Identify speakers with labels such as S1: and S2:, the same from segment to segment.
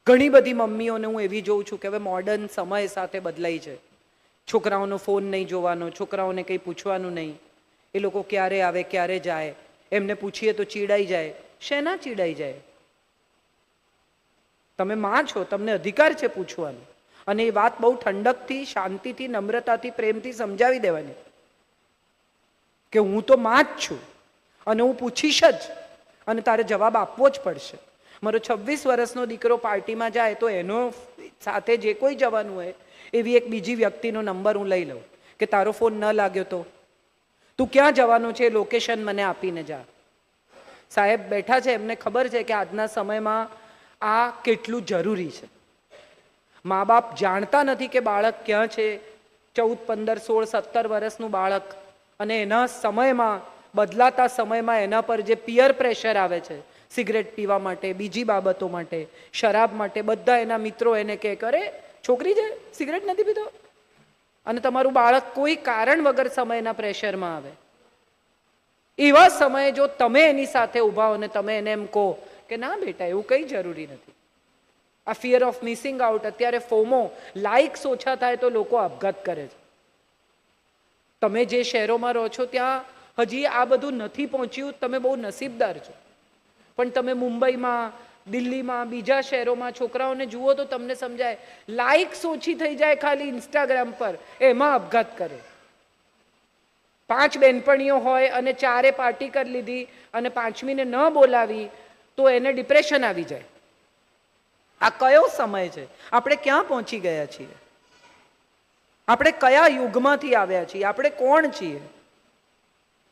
S1: ઘણી બધી મમ્મીઓને હું એવી જોઉં છું કે હવે મોડર્ન સમય સાથે બદલાઈ છે. છોકરાઓનો ફોન નહીં જોવાનો, છોકરાઓને કંઈ પૂછવાનું નહીં, એ લોકો ક્યારે આવે ક્યારે જાય, એમને પૂછીએ તો ચીડાઈ જાય. શેના ચીડાઈ જાય? તમે માં છો, તમને અધિકાર છે પૂછવાનો. અને એ વાત બહુ ઠંડકથી, શાંતિથી, નમ્રતાથી, પ્રેમથી સમજાવી દેવાની કે હું તો માં જ છું અને હું પૂછીશ જ અને તારે જવાબ આપવો જ પડશે. મારો 26 વર્ષનો દીકરો પાર્ટીમાં જાય તો એનો સાથે જે કોઈ જવાનું હોય એવી એક બીજી વ્યક્તિનો નંબર હું લઈ લઉં કે તારો ફોન ન લાગ્યો તો તું ક્યાં જવાનું છે લોકેશન મને આપીને જા. સાહેબ બેઠા છે, એમને ખબર છે કે આજના સમયમાં આ કેટલું જરૂરી છે. મા બાપ જાણતા નથી કે બાળક ક્યાં છે. 14, 15, 16, 17 વર્ષનું બાળક, અને એના સમયમાં, બદલાતા સમયમાં એના પર જે પિયર પ્રેશર આવે છે સિગરેટ પીવા માટે, બીજી બાબતો માટે, શરાબ માટે, બધા એના મિત્રો એને કહે કરે છોકરી છે સિગરેટ નથી પીતો, અને તમારું બાળક કોઈ કારણ વગર સમયના પ્રેશરમાં આવે. એવા સમયે જો તમે એની સાથે ઊભા હો ને તમે એને એમ કહો કે ના બેટા એવું કંઈ જરૂરી નથી. આ ફિયર ઓફ મિસિંગ આઉટ, અત્યારે ફોમો, લાઇક્સ ઓછા થાય તો લોકો આપઘાત કરે છે. તમે જે શહેરોમાં રહો છો ત્યાં હજી આ બધું નથી પહોંચ્યું, તમે બહુ નસીબદાર છો. પણ તમે મુંબઈમાં, દિલ્હીમાં, બીજા શહેરોમાં છોકરાઓને જુઓ તો તમને સમજાય. લાઇક્સ ઓછી થઈ જાય ખાલી ઇન્સ્ટાગ્રામ પર, એમાં આપઘાત કરે. 5 બહેનપણીઓ હોય અને 4 પાર્ટી કરી લીધી અને 5મીને ન બોલાવી તો એને ડિપ્રેશન આવી જાય. આ કયો સમય છે? આપણે ક્યાં પહોંચી ગયા છીએ? આપણે કયા યુગમાંથી આવ્યા છીએ? આપણે કોણ છીએ?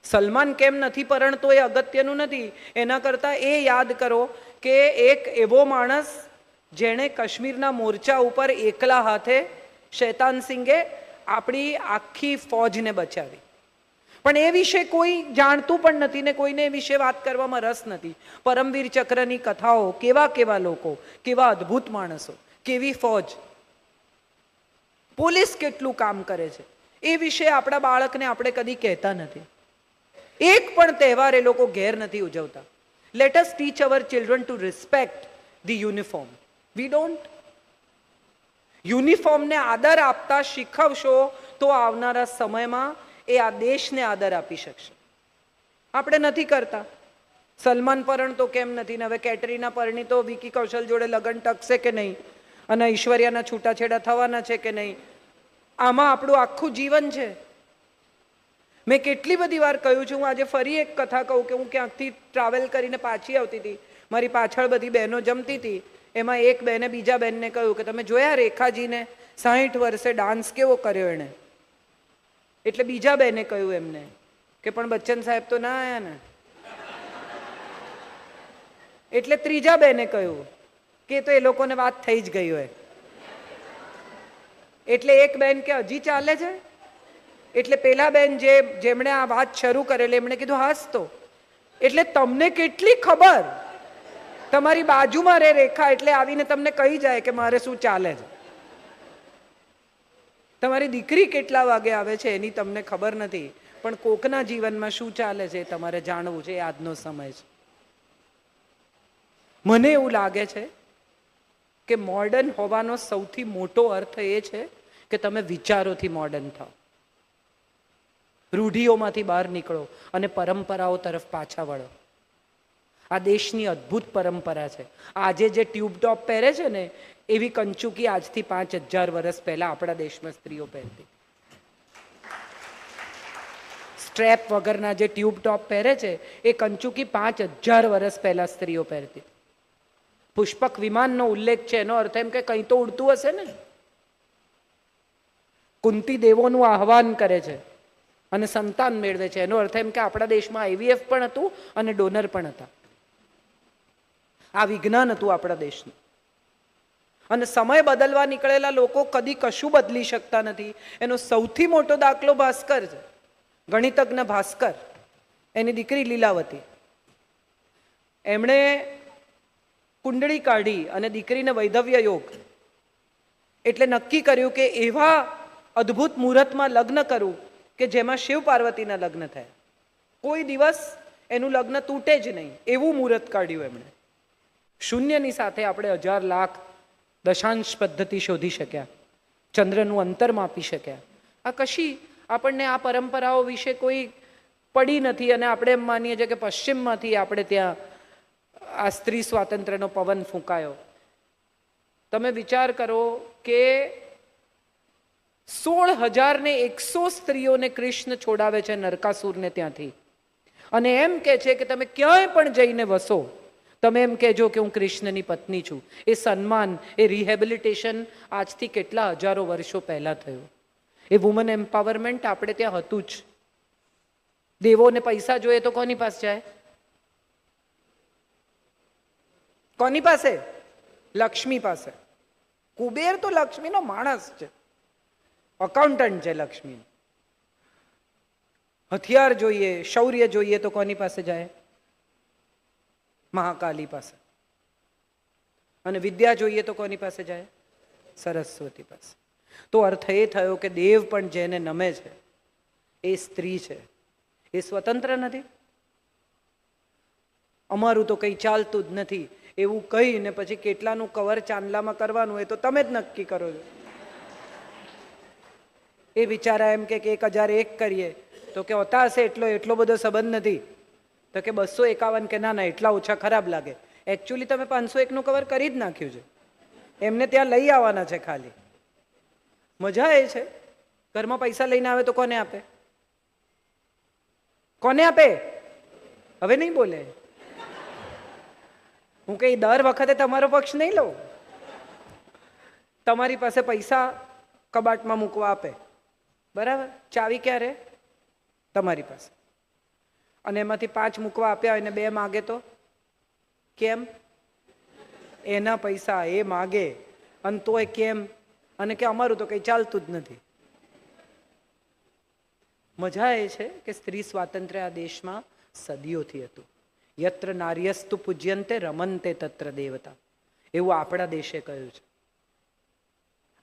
S1: સલમાન કેમ નથી પરણતો એ અગત્યનું નથી. એના કરતાં એ યાદ કરો કે એક એવો માણસ જેણે કાશ્મીરના મોરચા ઉપર એકલા હાથે શૈતાન સિંઘે આપણી આખી ફોજને બચાવી. પણ એ વિશે કોઈ જાણતું પણ નથી ને કોઈને એ વિશે વાત કરવામાં રસ નથી. પરમવીર ચક્રની કથાઓ, કેવા કેવા લોકો, કેવા અદ્ભુત માણસો, કેવી ફોજ, પોલીસ કેટલું કામ કરે છે, એ વિશે આપણા બાળકને આપણે કદી કહેતા નથી. એક પણ તહેવાર એ લોકો ઘેર નથી ઉજવતા. Let us teach our children to respect the uniform. We don't. યુનિફોર્મને આદર આપતા શીખવશો તો આવનારા સમયમાં એ આ દેશને આદર આપી શકશે. આપણે નથી કરતા. સલમાન પરણતો કેમ નથી ને હવે કેટરીના પરણી તો વિકી કૌશલ જોડે લગ્ન ટકશે કે નહીં, અને ઐશ્વર્યાના છૂટાછેડા થવાના છે કે નહીં. આમાં આપણું આખું જીવન છે. મેં કેટલી બધી વાર કહ્યું છે, હું આજે ફરી એક કથા કહું કે હું ક્યાંકથી ટ્રાવેલ કરીને પાછી આવતી હતી, મારી પાછળ બધી બહેનો જમતી હતી. એમાં એક બહેને બીજા બહેનને કહ્યું કે તમે જોયા રેખાજીને 60 વર્ષે ડાન્સ કેવો કર્યો એણે? એટલે બીજા બહેને કહ્યું એમને કે પણ બચ્ચન સાહેબ તો ના આયા ને. એટલે ત્રીજા બહેને કહ્યું કે તો એ લોકોને વાત થઈ જ ગઈ હોય. એટલે એક બહેન કે હજી ચાલે છે. એટલે પેલા બેન જેમણે આ વાત શરૂ કરેલી એમણે કીધું હાસ તો. એટલે તમને કેટલી ખબર? તમારી બાજુમાં રે રેખા, એટલે આવીને તમને કહી જાય કે મારે શું ચાલે છે. તમારી દીકરી કેટલા વાગે આવે છે એની તમને ખબર નથી, પણ કોકના જીવનમાં શું ચાલે છે તમારે જાણવું છે. એ આજનો સમય છે. મને એવું લાગે છે કે મોડર્ન હોવાનો સૌથી મોટો અર્થ એ છે કે તમે વિચારોથી મોડર્ન થાઓ, રૂઢિઓમાંથી બહાર નીકળો અને પરંપરાઓ તરફ પાછા વળો. આ દેશની અદ્ભુત પરંપરા છે. આજે જે ટ્યુબ ટોપ પહેરે છે ને એવી કંચુકી આજથી 5000 વર્ષ પહેલા આપણા દેશમાં સ્ત્રીઓ પહેરતી. સ્ટ્રેપ વગરના જે ટ્યુબ ટોપ પહેરે છે એ કંચુકી 5000 વર્ષ પહેલા સ્ત્રીઓ પહેરતી. પુષ્પક વિમાનનો ઉલ્લેખ છે, એનો અર્થ એમ કે કંઈ તો ઉડતું હશે ને. કુંતી દેવોનું આહવાન કરે છે અને સંતાન મેળવે છે, એનો અર્થ એમ કે આપણા દેશમાં આઈવીએફ પણ હતું અને ડોનર પણ હતા. આ વિજ્ઞાન હતું આપણા દેશનું. અને સમય બદલવા નીકળેલા લોકો કદી કશું બદલી શકતા નથી. એનો સૌથી મોટો દાખલો ભાસ્કર છે, ગણિતજ્ઞ ભાસ્કર, એની દીકરી લીલાવતી. એમણે કુંડળી કાઢી અને દીકરીને વૈધવ્ય યોગ એટલે નક્કી કર્યું કે એવા અદ્ભુત મુહૂર્તમાં લગ્ન કરવું કે જેમાં શિવ પાર્વતીના લગ્ન થયા. કોઈ દિવસ એનું લગ્ન તૂટે જ નહીં એવું મુહૂર્ત કાઢ્યું એમણે. શૂન્યની સાથે આપણે 1000 લાખ દશાંશ પદ્ધતિ શોધી શક્યા, ચંદ્રનું અંતર માપી શક્યા. આ કશી આપણને આ પરંપરાઓ વિશે કોઈ પડી નથી અને આપણે એમ માનીએ છીએ કે પશ્ચિમમાંથી આપણે ત્યાં આ સ્ત્રી સ્વાતંત્ર્યનો પવન ફૂંકાયો. તમે વિચાર કરો કે 16,100 સ્ત્રીઓને કૃષ્ણ છોડાવે છે નરકાસુરને ત્યાંથી, અને એમ કે છે કે તમે ક્યાંય પણ જઈને વસો, તમે એમ કહેજો કે હું કૃષ્ણની પત્ની છું. એ સન્માન, એ રિહેબિલિટેશન આજથી કેટલા હજારો વર્ષો પહેલા થયું. એ વુમન એમ્પાવરમેન્ટ આપણે ત્યાં હતું જ. દેવોને પૈસા જોઈએ તો કોની પાસે જાય? કોની પાસે? લક્ષ્મી પાસે. કુબેર તો લક્ષ્મીનો માણસ છે, અકાઉન્ટન્ટ છે લક્ષ્મી. હથિયાર જોઈએ, શૌર્ય જોઈએ તો કોની પાસે જાય? મહાકાલી પાસે. અને વિદ્યા જોઈએ તો કોની પાસે જાય? સરસ્વતી પાસે. તો અર્થ એ થયો કે દેવ પણ જેને નમે છે એ સ્ત્રી છે, એ સ્વતંત્ર નથી. અમારું તો કંઈ ચાલતું જ નથી એવું કહીને પછી કેટલાનું કવર ચાંદલામાં કરવાનું એ તો તમે જ નક્કી કરો છો. એ બિચારા એમ કે 1001 કરીએ તો કે હોતા હશે એટલો બધો સંબંધ નથી. તો કે 251 કે ના એટલા ઓછા ખરાબ લાગે. એકચ્યુઅલી તમે 501નું કવર કરી જ નાખ્યું છે, એમને ત્યાં લઈ આવવાના છે ખાલી. મજા એ છે. ઘરમાં પૈસા લઈને આવે તો કોને આપે? કોને આપે? હવે નહીં બોલે. હું કઈ દર વખતે તમારો પક્ષ નહીં લઉં. તમારી પાસે પૈસા કબાટમાં મૂકવા આપે, બરાબર? ચાવી ક્યારે? તમારી પાસે. અને એમાંથી 5 મૂકવા આપ્યા હોય ને 2 માગે તો કેમ? એના પૈસા એ માગે અને તોય કેમ? અને કે અમારું તો કંઈ ચાલતું જ નથી. મજા એ છે કે સ્ત્રી સ્વાતંત્ર્ય આ દેશમાં સદીઓથી હતું. યત્ર નાર્યસ્તુ પૂજ્યંતે રમંતે તત્ર દેવતા, એવું આપણા દેશે કહ્યું છે.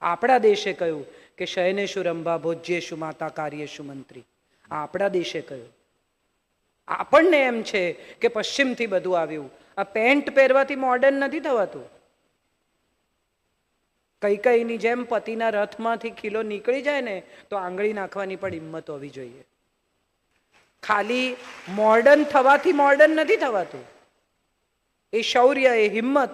S1: આપણા દેશે કહ્યું કે શયનેશુ રંભા ભોજ્યેશુ માતા કાર્યેશુ મંત્રી. આપણા દેશે કહ્યું. આપણને એમ છે કે પશ્ચિમથી બધું આવ્યું. આ પેન્ટ પહેરવાથી મોડર્ન નથી થવાતું. કઈકઈની જેમ પતિના રથમાંથી ખીલો નીકળી જાય ને તો આંગળી નાખવાની પણ હિંમત હોવી જોઈએ. ખાલી મોડર્ન થવાથી મોડર્ન નથી થવાતું. એ શૌર્ય, એ હિંમત.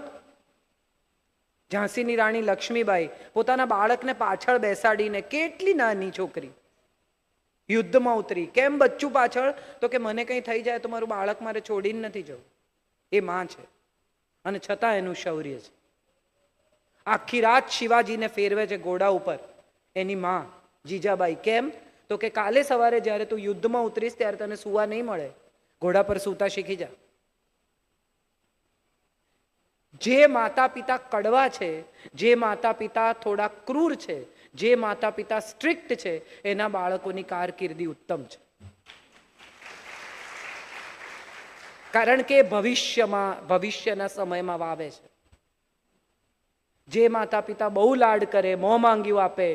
S1: ઝાંસીની રાણી લક્ષ્મીબાઈ પોતાના બાળકને પાછળ બેસાડીને, કેટલી નાની છોકરી, યુદ્ધમાં ઉતરી. કેમ બચ્ચું પાછળ? તો કે મને કંઈ થઈ જાય તો મારું બાળક મારે છોડીને નથી જવું. એ માં છે અને છતાં એનું શૌર્ય છે. આખી રાત શિવાજીને ફેરવે છે ઘોડા ઉપર એની માં જીજાબાઈ. કેમ? તો કે કાલે સવારે જ્યારે તું યુદ્ધમાં ઉતરીશ ત્યારે તને સુવા નહીં મળે, ઘોડા પર સૂતા શીખી જા. જે માતા પિતા કડવા છે, જે માતા પિતા થોડા ક્રૂર છે, જે માતા પિતા સ્ટ્રિક્ટ છે, એના બાળકોની કારકિર્દી ઉત્તમ છે. કારણ કે ભવિષ્યના સમયમાં વાવે છે. જે માતા પિતા બહુ લાડ કરે, મોં માંગ્યું આપે,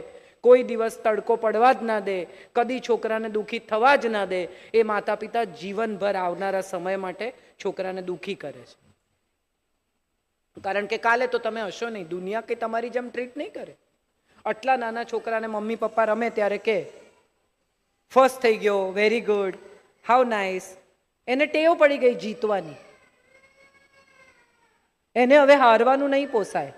S1: કોઈ દિવસ તડકો પડવા જ ના દે, કદી છોકરાને દુઃખી થવા જ ના દે, એ માતા પિતા જીવનભર આવનારા સમય માટે છોકરાને દુઃખી કરે છે. કારણ કે કાલે તો તમે હશો નહીં. દુનિયા કંઈ તમારી જેમ ટ્રીટ નહીં કરે. આટલા નાના છોકરાને મમ્મી પપ્પા રમે ત્યારે કે ફર્સ્ટ થઈ ગયો, વેરી ગુડ, હાઉ નાઇસ. એને ટેવ પડી ગઈ જીતવાની. એને હવે હારવાનું નહીં પોસાય.